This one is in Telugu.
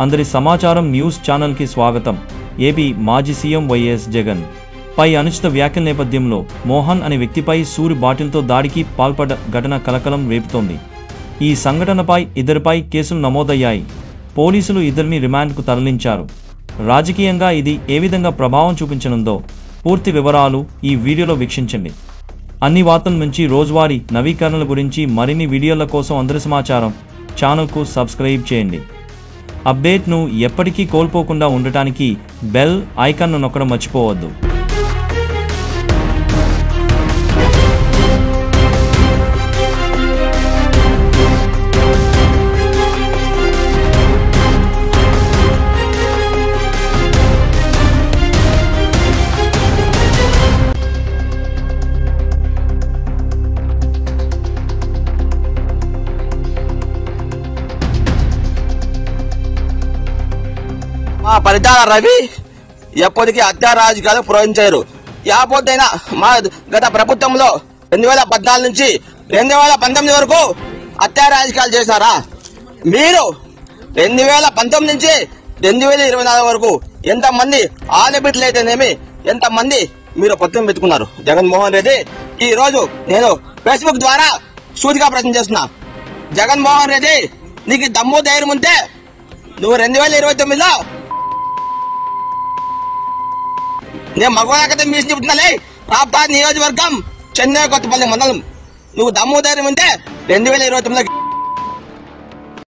అందరి సమాచారం న్యూస్ ఛానల్కి స్వాగతం. ఏపీ మాజీ సీఎం వైఎస్ జగన్ పై అనుచిత వ్యాఖ్యల నేపథ్యంలో మోహన్ అనే వ్యక్తిపై సూరి బాటిల్తో దాడికి పాల్పడ్డ ఘటన కలకలం రేపుతోంది. ఈ సంఘటనపై ఇద్దరిపై కేసులు నమోదయ్యాయి. పోలీసులు ఇద్దరిని రిమాండ్కు తరలించారు. రాజకీయంగా ఇది ఏ విధంగా ప్రభావం చూపించనుందో పూర్తి వివరాలు ఈ వీడియోలో వీక్షించండి. అన్ని వార్తల నుంచి రోజువారీ నవీకరణల గురించి మరిన్ని వీడియోల కోసం అందరి సమాచారం ఛానల్కు సబ్స్క్రైబ్ చేయండి. అప్డేట్ను ఎప్పటికీ కోల్పోకుండా ఉండటానికి బెల్ ఐకాన్ను నొక్కడం మర్చిపోవద్దు. పరిటాల రవి ఎప్పటికీ హత్యా రాజకీయాలు ప్రోత్సహించారు. యాపోతైనా మా గత ప్రభుత్వంలో 2014 నుంచి 2019 వరకు హత్యా రాజకీయాలు చేశారా? మీరు 2019 నుంచి 2024 వరకు ఎంతమంది ఆడబిడ్డలు అయితేనేమి ఎంతమంది మీరు పొత్తులు పెట్టుకున్నారు? జగన్మోహన్ రెడ్డి ఈ రోజు నేను ఫేస్బుక్ ద్వారా సూటిగా ప్రశ్న చేస్తున్నా. జగన్మోహన్ రెడ్డి నీకు దమ్ము ధైర్యం ఉంటే నువ్వు 2029లో నేను మగవాళ్ళకైతే మీసి చెప్తున్నాలే రాప్తాడ్ నియోజకవర్గం చెన్నై కొత్తపల్లి మండలం నువ్వు దమ్ము ధైర్యం ఉంటే 2029లో